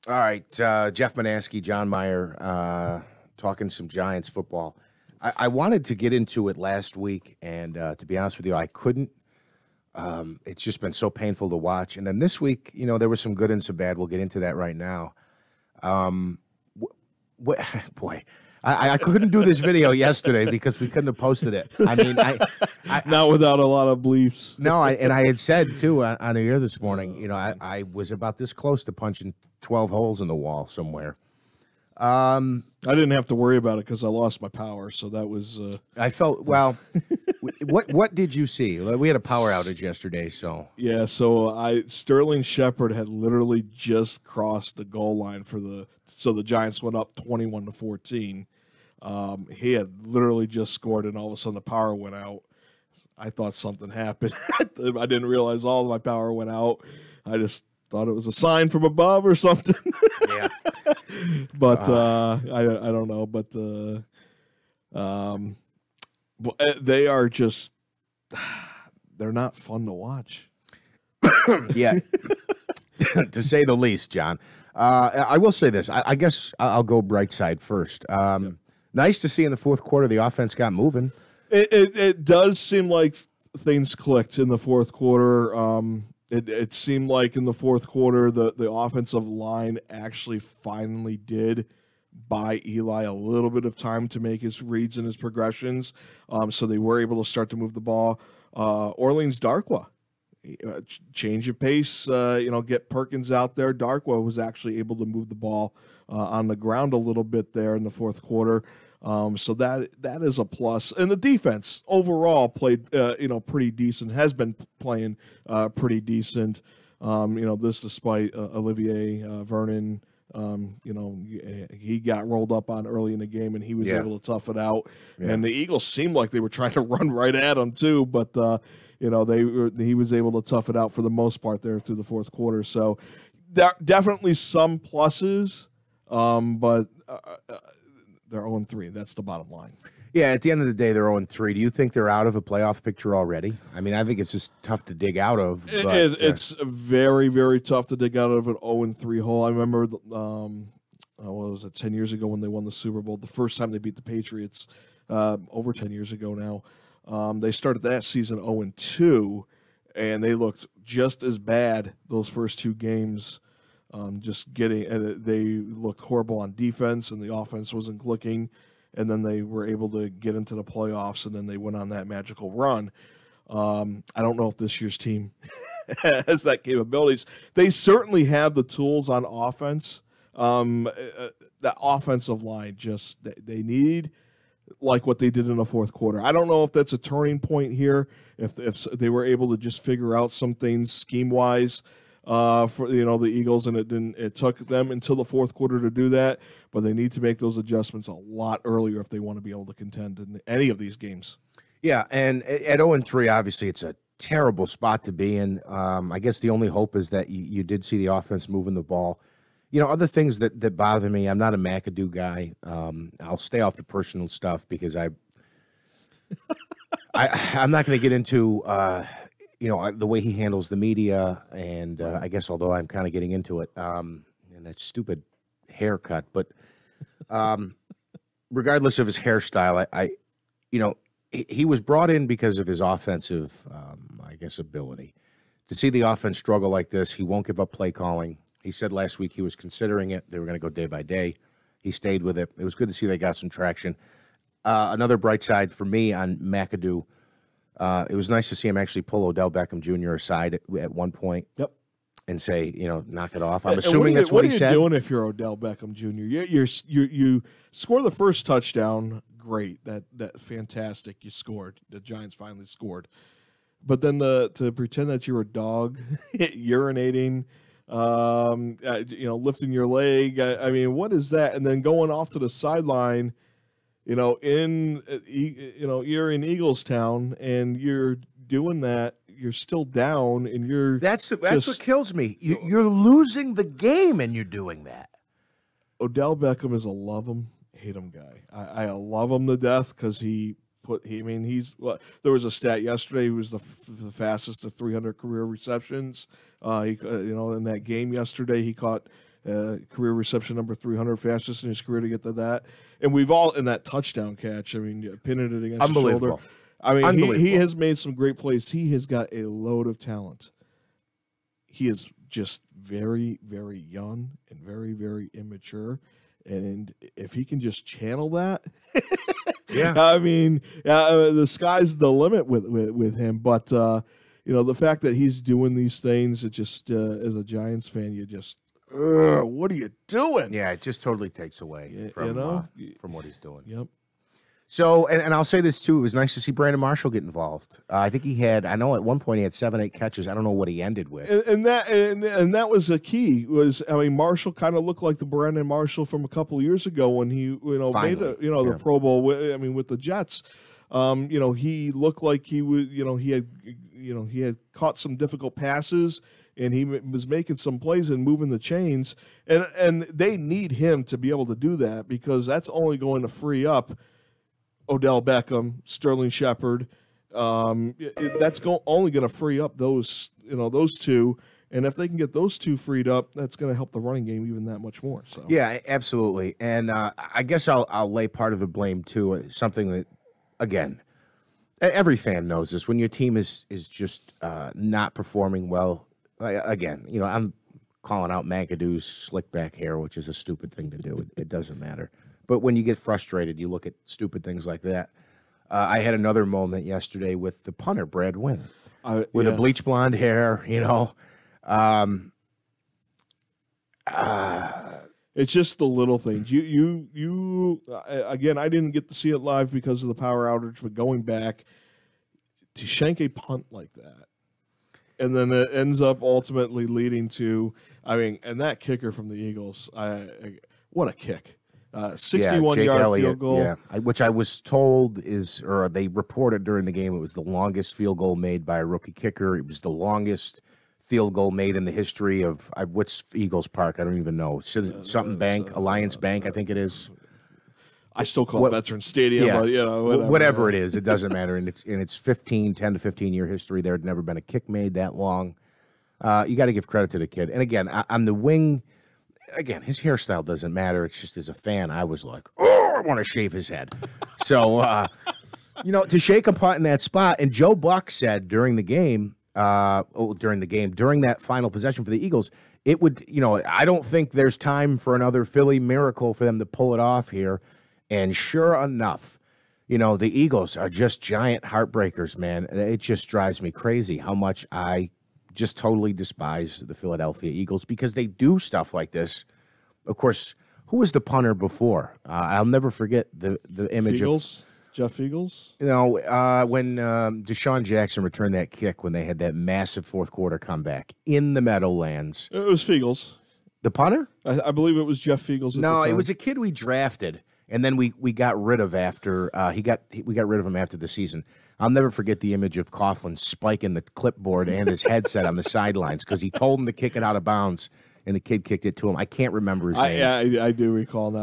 All right, Jeff Monaski, John Meyer, talking some Giants football. I wanted to get into it last week, and to be honest with you, I couldn't. It's just been so painful to watch. And then this week, there was some good and some bad. We'll get into that right now. Boy, I couldn't do this video yesterday because we couldn't have posted it. I mean, not without a lot of bleeps. No, and I had said too on the air this morning. I was about this close to punching 12 holes in the wall somewhere. I didn't have to worry about it because I lost my power, so that was. I felt well. What did you see? We had a power outage yesterday, so yeah. So Sterling Shepard had literally just crossed the goal line so the Giants went up 21-14. He had literally just scored, and all of a sudden the power went out. I thought something happened. I didn't realize all of my power went out. I just thought it was a sign from above or something. Yeah. But I don't know. But they are just they're not fun to watch. Yeah, to say the least, John. I will say this. I guess I'll go bright side first. Nice to see in the fourth quarter the offense got moving. It does seem like things clicked in the fourth quarter. It seemed like in the fourth quarter the offensive line actually finally did buy Eli a little bit of time to make his reads and his progressions, so they were able to start to move the ball. Orleans Darkwa, change of pace, get Perkins out there. Darkwa was actually able to move the ball on the ground a little bit there in the fourth quarter. So that is a plus. And the defense overall played, pretty decent, has been playing pretty decent. This despite Olivier Vernon, he got rolled up on early in the game and he was able to tough it out. Yeah. And the Eagles seemed like they were trying to run right at him too, but he was able to tough it out for the most part there through the fourth quarter. So definitely some pluses, but they're 0-3. That's the bottom line. Yeah, at the end of the day, they're 0-3. Do you think they're out of a playoff picture already? I mean, I think it's just tough to dig out of. But, it's very, very tough to dig out of an 0-3 hole. I remember, what was it, 10 years ago when they won the Super Bowl, the first time they beat the Patriots, over 10 years ago now. They started that season 0-2, and they looked just as bad those first two games. They looked horrible on defense, and the offense wasn't clicking. And then they were able to get into the playoffs, and then they went on that magical run. I don't know if this year's team has that capabilities. They certainly have the tools on offense. The offensive line they need like what they did in the fourth quarter. I don't know if that's a turning point here. If they were able to just figure out some things scheme wise. For the Eagles, and it took them until the fourth quarter to do that, but they need to make those adjustments a lot earlier if they want to be able to contend in any of these games. Yeah, and at 0-3, obviously it's a terrible spot to be in. I guess the only hope is that you did see the offense moving the ball. Other things that bother me, I'm not a McAdoo guy. I'll stay off the personal stuff because I'm not going to get into the way he handles the media, and I guess although I'm kind of getting into it, and that stupid haircut, but regardless of his hairstyle, he was brought in because of his offensive, ability. To see the offense struggle like this, he won't give up play calling. He said last week he was considering it. They were going to go day by day. He stayed with it. It was good to see they got some traction. Another bright side for me on McAdoo, it was nice to see him actually pull Odell Beckham Jr. aside at one point. Yep. And say, knock it off. I'm assuming that's what he said. What are you doing if you're Odell Beckham Jr.? You score the first touchdown, great. That fantastic. You scored. The Giants finally scored. But then to pretend that you're a dog, urinating, lifting your leg. I mean, what is that? And then going off to the sideline. You're in Eaglestown and you're doing that. You're still down, and you're that's what kills me. You're losing the game, and you're doing that. Odell Beckham is a love him, hate him guy. I love him to death because there was a stat yesterday. He was the fastest of 300 career receptions. In that game yesterday, he caught career reception number 300, fastest in his career to get to that. And we've all in that touchdown catch. I mean, pinning it against the shoulder. I mean, he has made some great plays. He has got a load of talent. He is just very, very young and very, very immature. And if he can just channel that, yeah, I mean, the sky's the limit with him. But the fact that he's doing these things, it just as a Giants fan, you just, what are you doing? Yeah, it just totally takes away from what he's doing. Yep. So, and I'll say this too, it was nice to see Brandon Marshall get involved. I think I know at one point he had 7-8 catches. I don't know what he ended with. And that was a key. Marshall kind of looked like the Brandon Marshall from a couple of years ago when he made the Pro Bowl with the Jets. He looked like he had caught some difficult passes and he was making some plays and moving the chains, and they need him to be able to do that because that's only going to free up Odell Beckham, Sterling Shepard. That's only going to free up those two, and if they can get those two freed up, that's going to help the running game even that much more. So yeah, absolutely. And I guess I'll lay part of the blame too. Something that, again, every fan knows this. When your team is just not performing well, again, I'm calling out McAdoo's slick back hair, which is a stupid thing to do. It doesn't matter. But when you get frustrated, you look at stupid things like that. I had another moment yesterday with the punter, Brad Wynn, with the bleach blonde hair, It's just the little things. You again, I didn't get to see it live because of the power outage, but going back to shank a punt like that, and then it ends up ultimately leading to, and that kicker from the Eagles, what a kick. 61-yard field goal. Yeah, which I was told or they reported during the game, it was the longest field goal made by a rookie kicker. It was the longest field goal made in the history of what's Eagles Park? I don't even know. Something Bank, Alliance Bank, I think it is. I still call it Veterans Stadium, but whatever it is, it doesn't matter. And it's 10 to 15 year history. There had never been a kick made that long. You got to give credit to the kid. And again, on the wing. Again, his hairstyle doesn't matter. It's just as a fan, I was like, I want to shave his head. So, to shake a punt in that spot. And Joe Buck said during that final possession for the Eagles, it would, I don't think there's time for another Philly miracle for them to pull it off here. And sure enough, the Eagles are just giant heartbreakers, man. It just drives me crazy how much I just totally despise the Philadelphia Eagles because they do stuff like this. Of course, who was the punter before? I'll never forget the image of Jeff Eagles. When DeSean Jackson returned that kick when they had that massive fourth quarter comeback in the Meadowlands. It was Fiegels. The punter? I believe it was Jeff Fiegels. No, it was a kid we drafted, and then we got rid of after we got rid of him after the season. I'll never forget the image of Coughlin spiking the clipboard and his headset on the sidelines because he told him to kick it out of bounds, and the kid kicked it to him. I can't remember his name. I do recall that.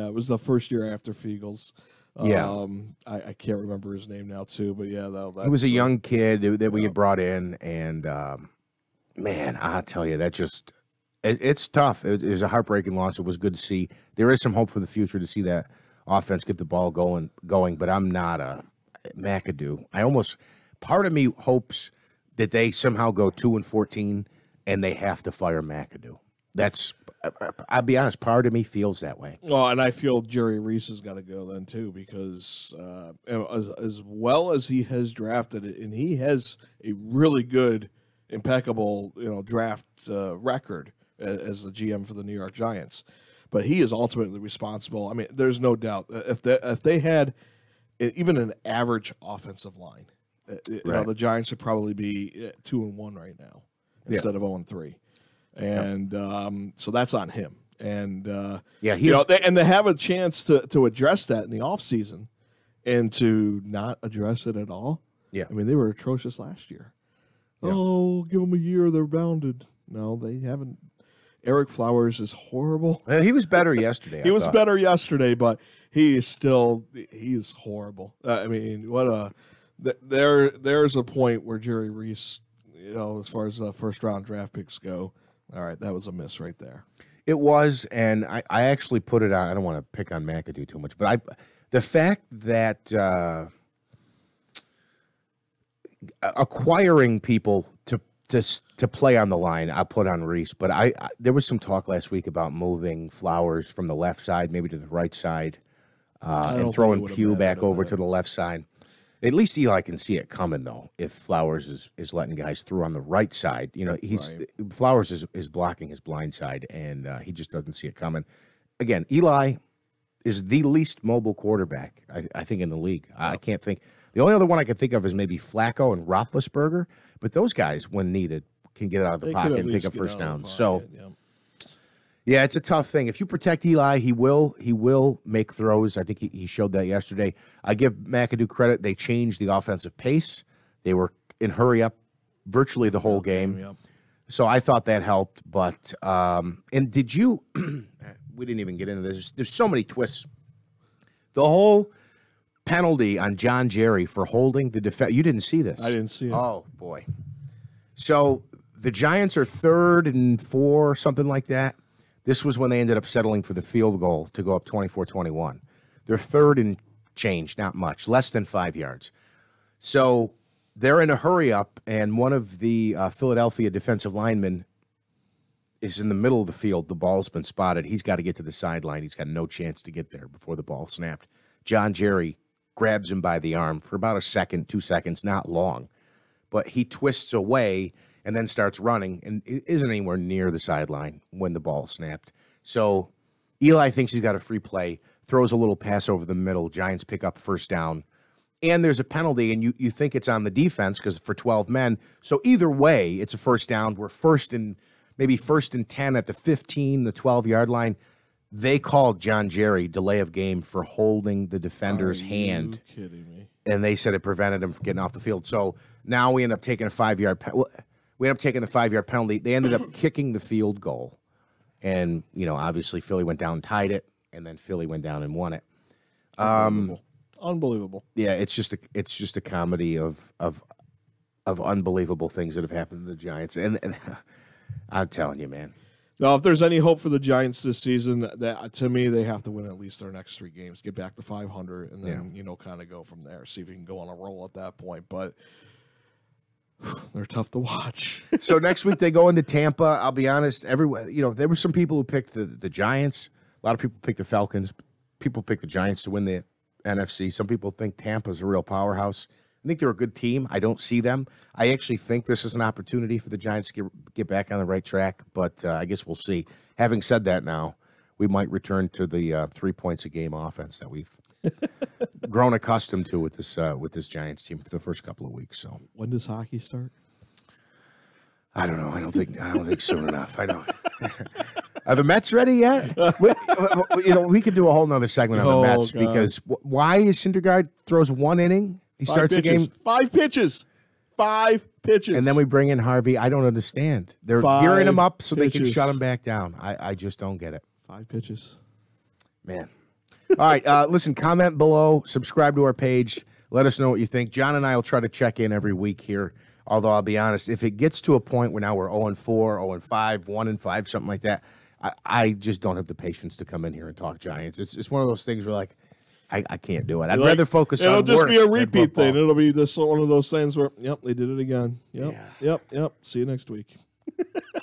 It was the first year after Fiegels. I can't remember his name now too, but he was a young kid that we had brought in, and man, I tell you, that just it's tough. It was a heartbreaking loss. It was good to see. There is some hope for the future to see that offense get the ball going. But I'm not a McAdoo. Part of me hopes that they somehow go 2-14 and they have to fire McAdoo. I'll be honest, part of me feels that way. Well, and I feel Jerry Reese has got to go then too because as well as he has drafted it, and he has a really good, impeccable draft record as the GM for the New York Giants, but he is ultimately responsible. I mean, there's no doubt if they had even an average offensive line, the Giants would probably be 2-1 right now instead of 0-3, and so that's on him. And and they have a chance to address that in the offseason and to not address it at all. Yeah, I mean they were atrocious last year. Yeah. Oh, give them a year, they're bounded. No, they haven't. Eric Flowers is horrible. He was better yesterday. He was better yesterday, but he is horrible. I mean, there's a point where Jerry Reese, as far as first round draft picks go, all right, that was a miss right there. It was, and I actually put it on. I don't want to pick on McAdoo too much, but the fact that acquiring people to play on the line, I put on Reese. But there was some talk last week about moving Flowers from the left side, maybe to the right side, and throwing Pugh back over to the left side. At least Eli can see it coming, though, if Flowers is letting guys through on the right side. You know, Flowers is blocking his blind side, and he just doesn't see it coming. Again, Eli is the least mobile quarterback, I think, in the league. I can't think. The only other one I can think of is maybe Flacco and Roethlisberger, but those guys, when needed, can get out of the pocket and pick up first downs. So, yeah, it's a tough thing. If you protect Eli, he will make throws. I think he showed that yesterday. I give McAdoo credit. They changed the offensive pace. They were in hurry up virtually the whole game. So I thought that helped. But and did you? We didn't even get into this. There's so many twists. The whole penalty on John Jerry for holding the defense. You didn't see this. I didn't see it. Oh boy. So the Giants are 3rd and 4, something like that. This was when they ended up settling for the field goal to go up 24-21. They're 3rd and change, not much, less than 5 yards. So they're in a hurry up, and one of the Philadelphia defensive linemen is in the middle of the field. The ball's been spotted. He's got to get to the sideline. He's got no chance to get there before the ball snapped. John Jerry grabs him by the arm for about a second, 2 seconds, not long. But he twists away and then starts running and isn't anywhere near the sideline when the ball snapped. So Eli thinks he's got a free play, throws a little pass over the middle. Giants pick up first down. And there's a penalty, and you think it's on the defense because for 12 men. So either way, it's a first down. We're maybe first and 10 at the 15, the 12-yard line. They called John Jerry delay of game for holding the defender's hand. Are you kidding me? And they said it prevented him from getting off the field. So now we end up taking a 5-yard we ended up taking the 5-yard penalty. They ended up kicking the field goal. And, you know, obviously Philly went down and tied it, and then Philly went down and won it. Unbelievable. Yeah, it's just a comedy of unbelievable things that have happened to the Giants. And I'm telling you, man. Now, if there's any hope for the Giants this season, that to me, they have to win at least their next 3 games, get back to 500, and then, kind of go from there, see if you can go on a roll at that point. But they're tough to watch. So next week they go into Tampa. I'll be honest, there were some people who picked the Giants. A lot of people picked the Falcons. People picked the Giants to win the NFC. Some people think Tampa's a real powerhouse. I think they're a good team. I don't see them. I actually think this is an opportunity for the Giants to get back on the right track, but I guess we'll see. Having said that now, we might return to the 3 points a game offense that we've grown accustomed to with this Giants team for the first couple of weeks. So when does hockey start? I don't know. I don't think soon enough. I know. Are the Mets ready yet? We could do a whole nother segment on the Mets because why is Syndergaard throws 1 inning? He starts the game 5 pitches. 5 pitches. And then we bring in Harvey. I don't understand. They're gearing him up so they can shut him back down. I just don't get it. 5 pitches. Man. All right. Listen, comment below. Subscribe to our page. Let us know what you think. John and I will try to check in every week here. Although I'll be honest, if it gets to a point where now we're 0-4, 0-5, 1-5, something like that, I just don't have the patience to come in here and talk Giants. It's one of those things where like I can't do it. I'd rather focus on it'll just be a repeat thing. Football. It'll be just one of those things where, they did it again. Yep. See you next week.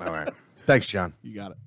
All right. Thanks, John. You got it.